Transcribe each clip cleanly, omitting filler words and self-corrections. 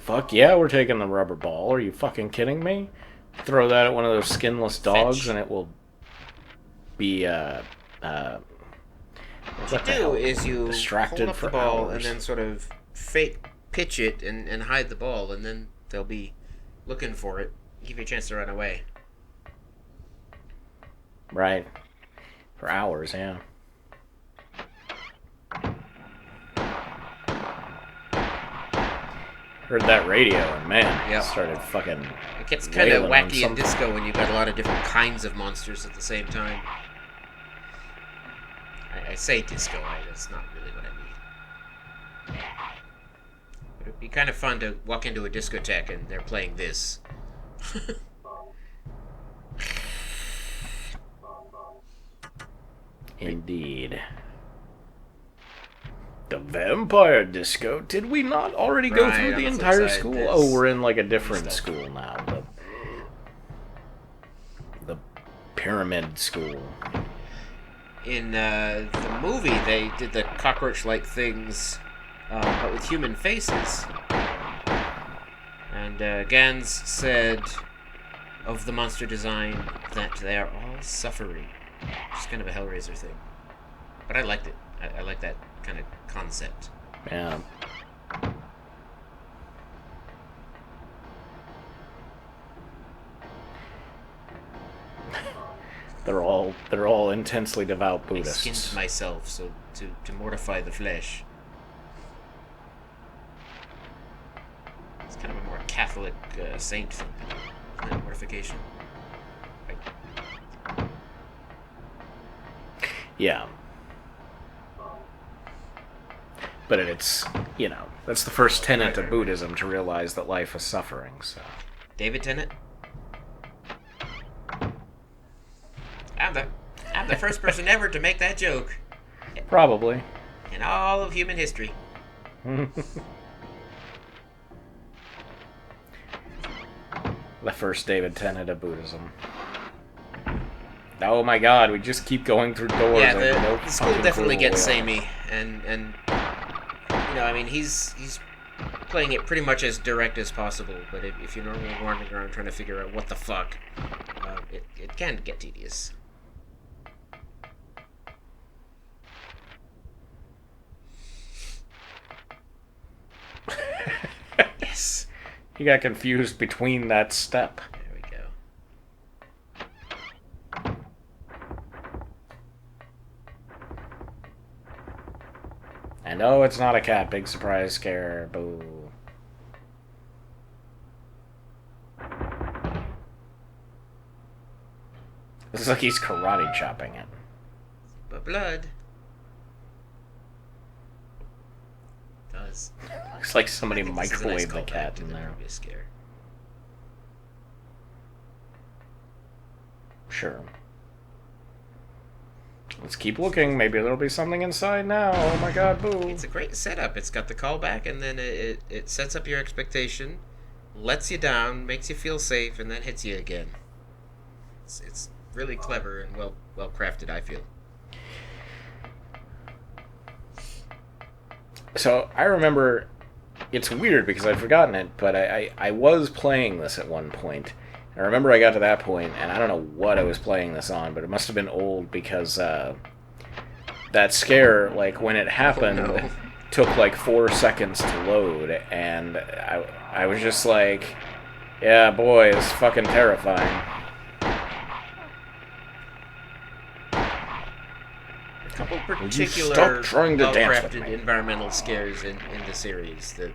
Fuck yeah, we're taking the rubber ball. Are you fucking kidding me? Throw that at one of those skinless dogs Fetch. and it will be, What you what the do hell? is you hold Distracted up the for ball and hours. then sort of fake pitch it and hide the ball, and then they'll be looking for it. Give you a chance to run away. Right. For hours, yeah. Heard that radio and man, Yep. started fucking It gets kind of wailing on wacky and something. disco when you've got a lot of different kinds of monsters at the same time. I say disco, that's not really what I mean. But it'd be kind of fun to walk into a discotheque and they're playing this. Indeed. The vampire disco? Did we not already go Right, through on the the flip entire side, school? there's Oh, we're in like a different stuff. school now. The pyramid school. In the movie, they did the cockroach-like things, but with human faces. And Gans said of the monster design that they are all suffering. Just kind of a Hellraiser thing. But I liked it. I like that kind of concept. Yeah. They're all intensely devout I skinned Buddhists. myself so to mortify the flesh. It's kind of a more Catholic saint thing. Mortification. Right. Yeah. But it's, that's the first tenet of Buddhism, to realize that life is suffering, so. David Tennant? I'm the first person ever to make that joke Probably. in all of human history. The first David tenet of Buddhism. Oh my god, we just keep going through doors. Yeah, I have no the school fucking definitely clue gets where we samey, and I mean he's playing it pretty much as direct as possible. But if you're normally wandering around trying to figure out what the fuck, it can get tedious. Yes. You got confused between that step. There we go. And no, it's not a cat. Big surprise scare. Boo. This is like he's karate chopping it. But blood does. Looks like somebody I think this is a nice microwaved the callback cat to in the there. previous scare. Sure. Let's keep looking. Maybe there'll be something inside now. Oh my god, boo. It's a great setup. It's got the callback, and then it sets up your expectation, lets you down, makes you feel safe, and then hits you again. It's really clever and well crafted, I feel. So I remember, it's weird because I'd forgotten it, but I was playing this at one point. I remember I got to that point, and I don't know what I was playing this on, but it must have been old because that scare, like when it happened, Oh, no. took like 4 seconds to load, and I was just like, yeah, boy, it's fucking terrifying. A couple you particular stop trying to dance with well-crafted me? environmental scares in the series that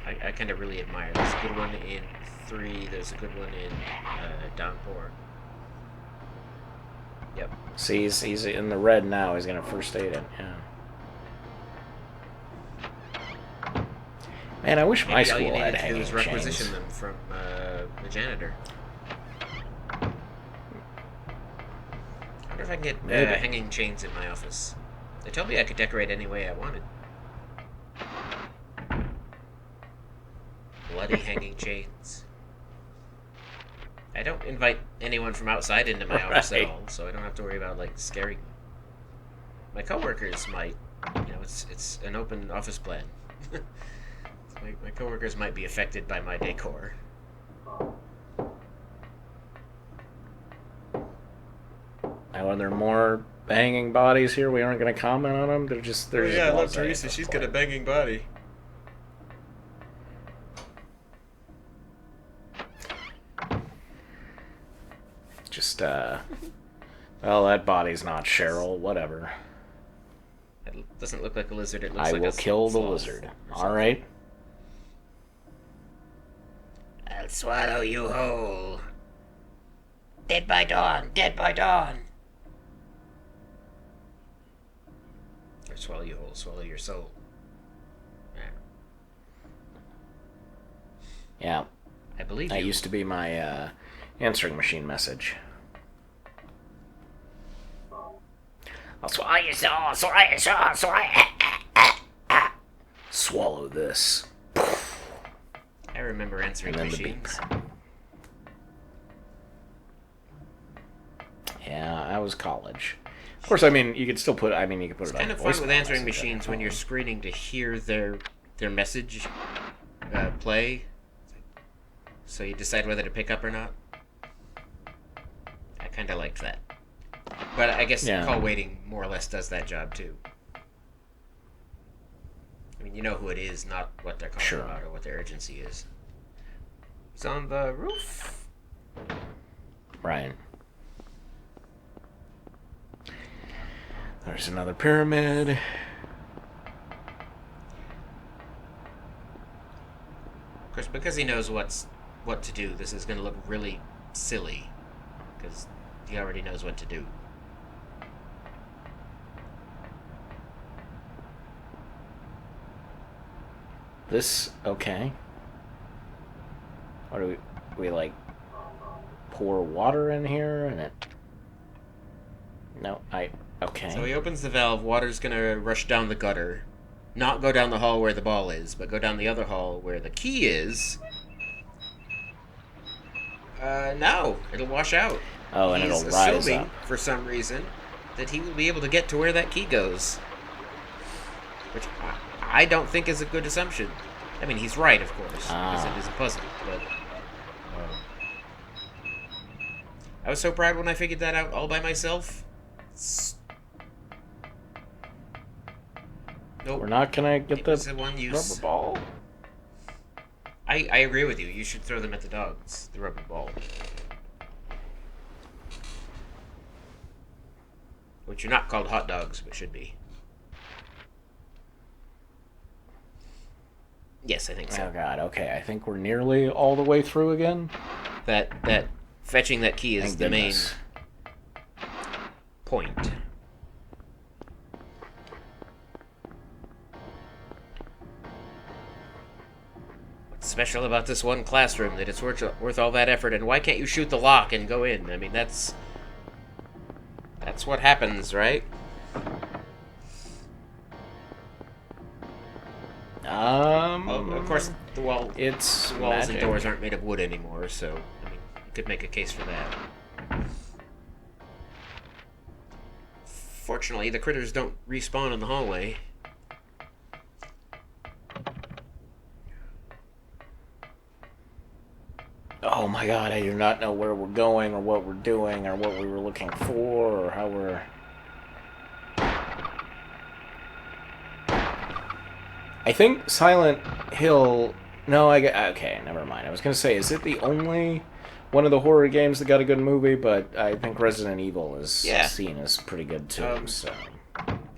I kind of really admire. There's a good one in 3. There's a good one in Downpour. Yep. See, he's in the red now. He's gonna first aid it. Yeah. Man, I wish my Maybe all you school had needed to do hanging is chains. requisition them from the janitor. I wonder if I can get Maybe. hanging chains in my office. They told me I could decorate any way I wanted. Bloody hanging chains. I don't invite anyone from outside into my office at Right. all, so I don't have to worry about like scaring them. My coworkers might. It's an open office plan. My coworkers might be affected by my decor. Now, are there more banging bodies here? We aren't going to comment on them. They're just Oh yeah, I love blasé Teresa. at this She's point. got a banging body. Just well, that body's not Cheryl. Whatever. It doesn't look like a lizard. It looks I like will a kill the sloth lizard. or All something. right. I'll swallow you whole. Dead by dawn. Dead by dawn. Or swallow you whole. Swallow your soul. Yeah. I believe That you. used to be my answering machine message. I'll swallow your soul. Swallow your soul. Swallow this. I remember answering And then the machines. Yeah, I was college. Of course, I mean, you could still put. I mean, you could put It's it kind on of fun with voicemail answering message on your machines when you're phone. screening to hear their message play. So you decide whether to pick up or not. I kind of liked that. But I guess Yeah. call waiting more or less does that job too. I mean, you know who it is, not what they're calling Sure. about or what their urgency is. He's on the roof. Right. There's another pyramid. Of course, because he knows what to do, this is going to look really silly. Because he already knows what to do. This okay. What do we like? Pour water in here and it. No, okay. So he opens the valve, water's going to rush down the gutter. Not go down the hall where the ball is, but go down the other hall where the key is. No, it'll wash out. Oh, and He's it'll rise assuming, up. for some reason, that he will be able to get to where that key goes. Which I don't think is a good assumption. I mean, he's right, of course, because it is a puzzle, but... I was so proud when I figured that out all by myself. Nope. We're not gonna get It the was a one use. rubber ball. I agree with you. You should throw them at the dogs, the rubber ball. Which are not called hot dogs, but should be. Yes, I think so. Oh god. Okay, I think we're nearly all the way through again. That fetching that key is Thank the main goodness. point. What's special about this one classroom that it's worth all that effort, and why can't you shoot the lock and go in? I mean, that's what happens, right? Of course, the walls magic. and doors aren't made of wood anymore, so I mean, you could make a case for that. Fortunately, the critters don't respawn in the hallway. Oh my god, I do not know where we're going or what we're doing or what we were looking for or how we're... I think Silent Hill... No, okay, never mind. I was going to say, is it the only one of the horror games that got a good movie? But I think Resident Evil is seen as pretty good too, so...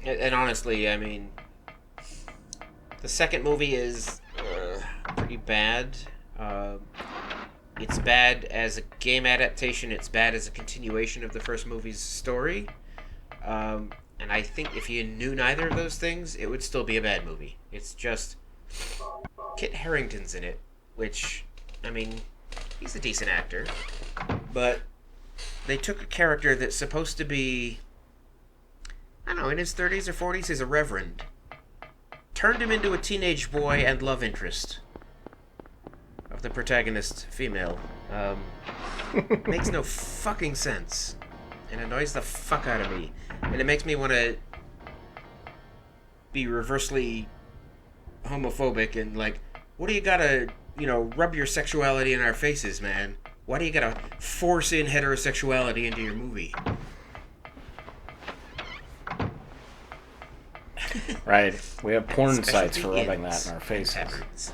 And honestly, I mean, the second movie is pretty bad. It's bad as a game adaptation. It's bad as a continuation of the first movie's story. And I think if you knew neither of those things, it would still be a bad movie. It's just Kit Harington's in it, which, I mean, he's a decent actor. But they took a character that's supposed to be, I don't know, in his 30s or 40s, he's a reverend. Turned him into a teenage boy and love interest of the protagonist female. Makes no fucking sense. And annoys the fuck out of me. And it makes me want to be reversely homophobic and like, what do you gotta, rub your sexuality in our faces, man? Why do you gotta force in heterosexuality into your movie? Right. We have porn Specialty sites for rubbing ins that in our and faces. patterns.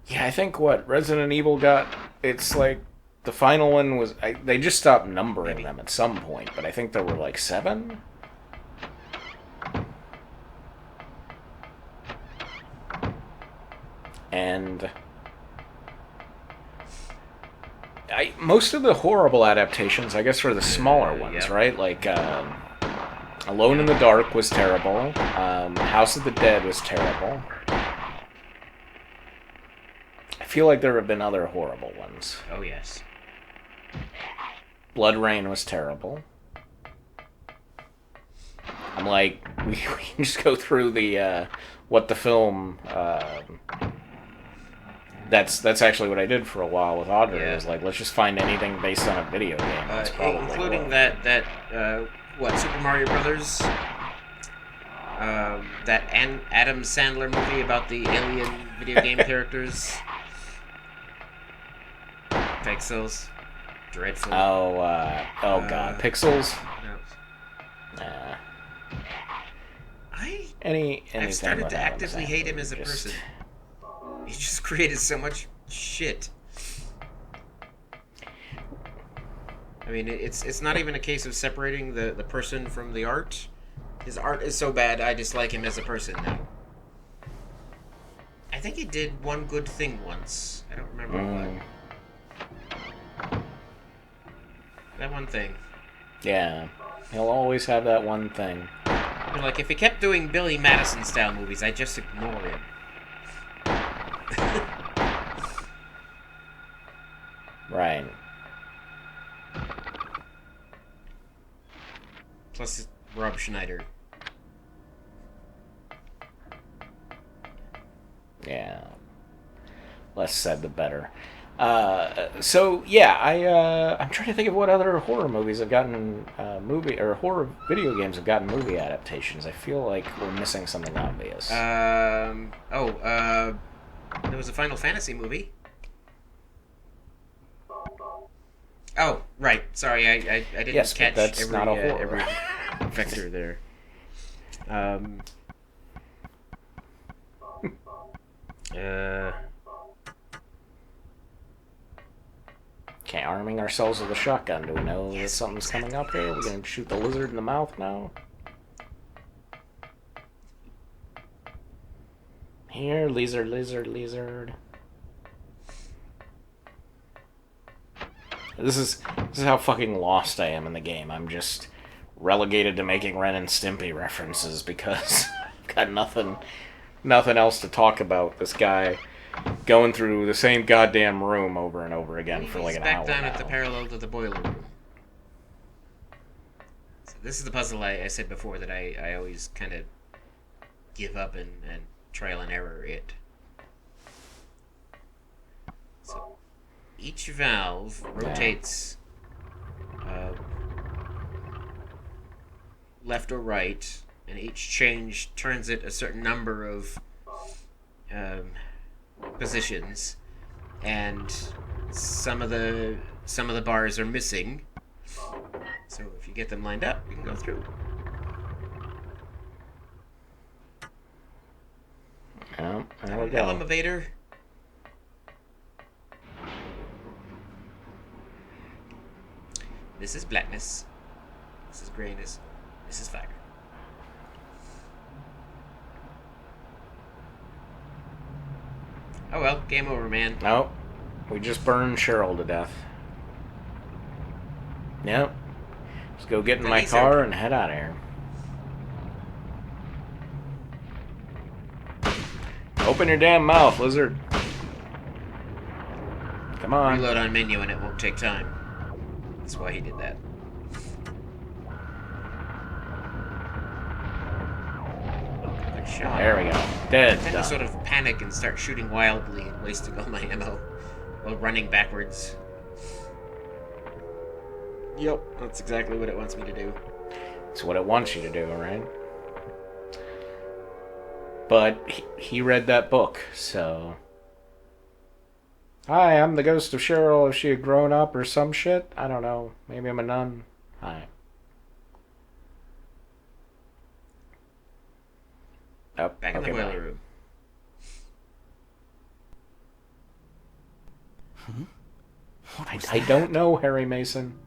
Yeah, I think what Resident Evil got, it's like the final one was. They just stopped numbering Maybe. them at some point, but I think there were like 7. And most of the horrible adaptations, I guess, were the smaller ones, yeah. right? Like Alone in the Dark was terrible. House of the Dead was terrible. I feel like there have been other horrible ones. Oh, yes. Blood Rain was terrible. I'm like, we can just go through the what the film. That's actually what I did for a while with Audrey. Yeah. Was like, let's just find anything based on a video game. That's probably Including what. that Super Mario Brothers? That Adam Sandler movie about the alien video game characters? Pixels. Dreadful. Oh God, Pixels. No. Nah. I've Anything started with to Adam actively Sandler, hate him as a just- person. He just created so much shit. I mean, it's not even a case of separating the person from the art. His art is so bad, I dislike him as a person now. I think he did one good thing once. I don't remember what. That one thing. Yeah, he'll always have that one thing. I mean, like, if he kept doing Billy Madison style movies, I'd just ignore him. Right. Plus, Rob Schneider. Yeah. Less said, the better. So yeah, I'm trying to think of what other horror movies have gotten horror video games have gotten movie adaptations. I feel like we're missing something obvious. There was a Final Fantasy movie. Oh, right. Sorry, I didn't Yes, but catch that's every not a horror. every vector there. Okay, arming ourselves with a shotgun. Do we know that Yes, something's exactly. coming up here? We're gonna shoot the lizard in the mouth now. Here, lizard. This is how fucking lost I am in the game. I'm just relegated to making Ren and Stimpy references because I've got nothing else to talk about. This guy going through the same goddamn room over and over again for like an hour He's back down at the now. parallel to the boiler room. So this is the puzzle I said before that I always kind of give up and trial and error it. So each valve rotates left or right, and each change turns it a certain number of positions, and some of the bars are missing. So if you get them lined up, you can go through. Oh, there we go. Elevator. This is blackness. This is grayness. This is fire. Oh well, game over, man. Nope. We just burned Cheryl to death. Yep. Let's go get in my car and head out of here. Open your damn mouth, lizard. Come on. Reload on menu and it won't take time. That's why he did that. Good shot. There we go. Dead. I tend to sort of panic and start shooting wildly and wasting all my ammo while running backwards. Yep, that's exactly what it wants me to do. It's what it wants you to do, right? But he read that book, so... Hi, I'm the ghost of Cheryl. If she had grown up or some shit. I don't know. Maybe I'm a nun. Hi. Oh, Back in the boiler room. I don't know, Harry Mason.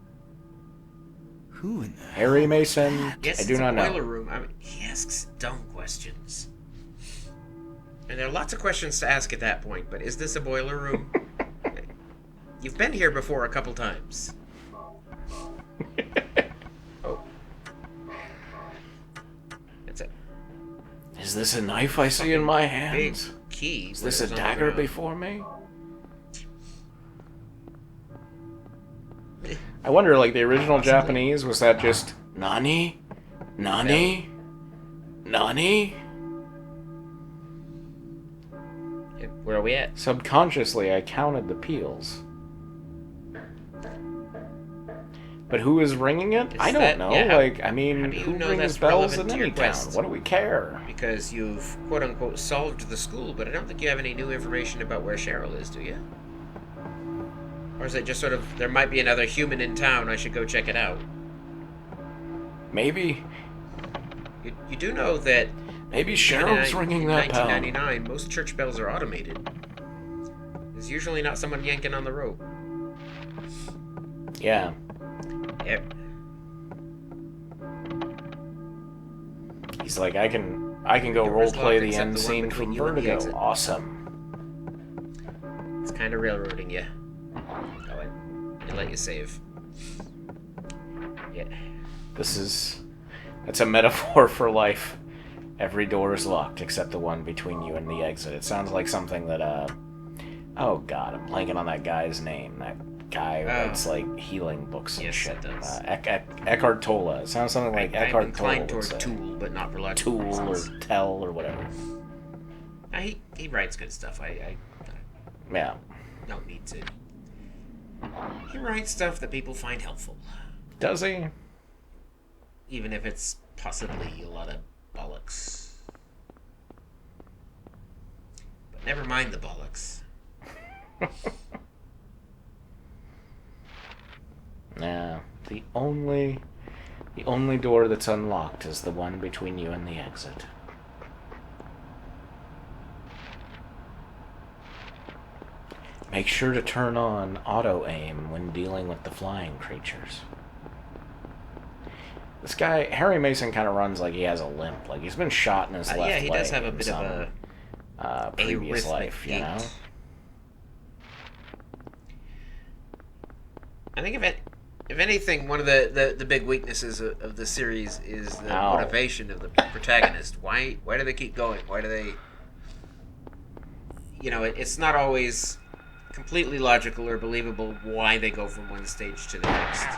Who in the Harry hell Mason, was that? Yes, I do it's not a boiler know. room. I mean, he asks dumb questions. And there are lots of questions to ask at that point, but is this a boiler room? You've been here before a couple times. Oh. That's it. Is this a knife I see in my hands? Big key. Is this a dagger before me? I wonder, like, the original Possibly. Japanese, was that just Nani? Nani? Nani? Where are we at? Subconsciously, I counted the peels. But who is ringing it? I don't know. Yeah, like, I mean, how do you who know rings that's bells relevant in to your any town? quest? What do we care? Because you've quote-unquote solved the school, but I don't think you have any new information about where Cheryl is, do you? Or is it just sort of, there might be another human in town, I should go check it out? Maybe You do know that Cheryl's ringing that bell. in 1999, most church bells are automated. There's usually not someone yanking on the rope. Yeah. Yep. He's like, I can go Door's roleplay locked the except end the one scene between from you and the Vertigo. exit. Awesome. It's kind of railroading you. Oh, it let you save. Yeah. That's a metaphor for life. Every door is locked except the one between you and the exit. It sounds like something that, oh god, I'm blanking on that guy's name. That guy who writes, like, healing books and Yes, shit. it does. Eckhart Tolle. It sounds something like I'm Eckhart Tolle inclined would toward say. Tool, but not for logical Tool reasons. or Tell or whatever. He writes good stuff. I Yeah. don't need to. He writes stuff that people find helpful, Does he? even if it's possibly a lot of bollocks. But never mind the bollocks. Yeah. The only door that's unlocked is the one between you and the exit. Make sure to turn on auto-aim when dealing with the flying creatures. This guy, Harry Mason, kind of runs like he has a limp. Like, he's been shot in his left leg. Yeah, he does have a bit of a previous arrhythmic life, you know? gait. I think if anything, one of the big weaknesses of the series is the motivation of the protagonist. Why do they keep going? Why do they... You know, it's not always completely logical or believable why they go from one stage to the next.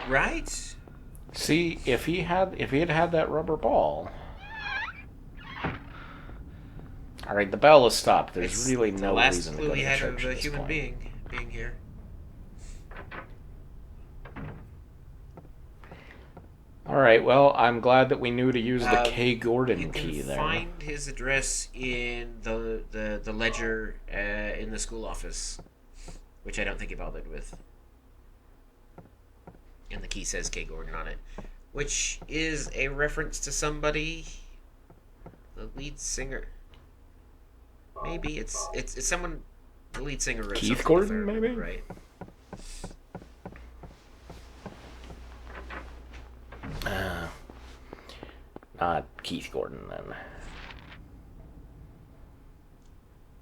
Right? See, if he had that rubber ball... Alright, the bell has stopped. There's really no reason to go to the church at this point. The last clue we had of a human being here. Alright, well, I'm glad that we knew to use the K. Gordon key there. You can find his address in the ledger in the school office, which I don't think he bothered with. And the key says K. Gordon on it, which is a reference to somebody, the lead singer. Maybe it's someone, the lead singer. Keith Gordon, maybe? Right. Not Keith Gordon, then.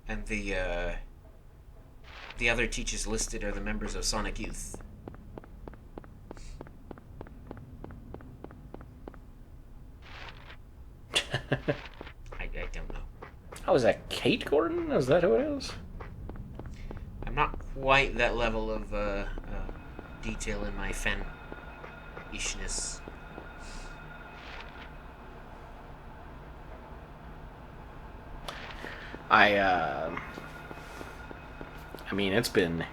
And the other teachers listed are the members of Sonic Youth. I don't know. Oh, is that Kate Gordon? Is that who it is? I'm not quite that level of detail in my fan-ishness. I mean, it's been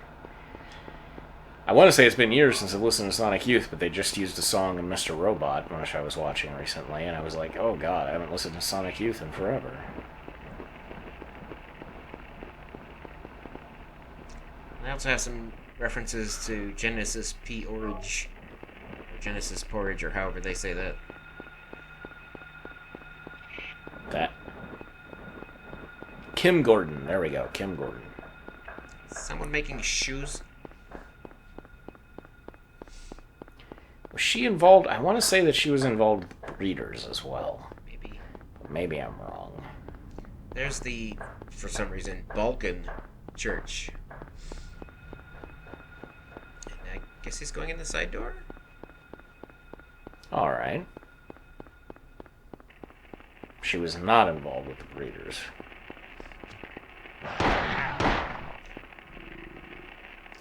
I want to say it's been years since I've listened to Sonic Youth, but they just used a song in Mr. Robot, which I was watching recently, and I was like, oh god, I haven't listened to Sonic Youth in forever. I also have some references to Genesis Porridge, or Genesis Porridge, or however they say that. That. Kim Gordon. There we go, Kim Gordon. Someone making shoes? Was she involved? I want to say that she was involved with breeders as well. Maybe. Maybe I'm wrong. There's the, for some reason, Balkan Church. And I guess he's going in the side door? Alright. She was not involved with the breeders.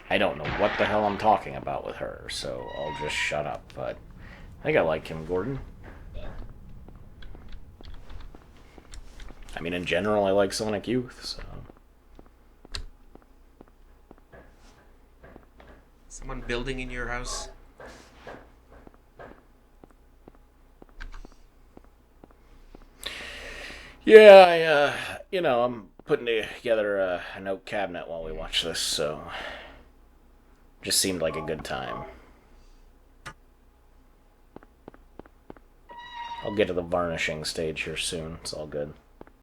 I don't know what the hell I'm talking about with her, so I'll just shut up, but I think I like Kim Gordon. I mean, in general, I like Sonic Youth, so... Someone building in your house? Yeah, I'm putting together a note cabinet while we watch this, so... Just seemed like a good time. I'll get to the varnishing stage here soon. It's all good.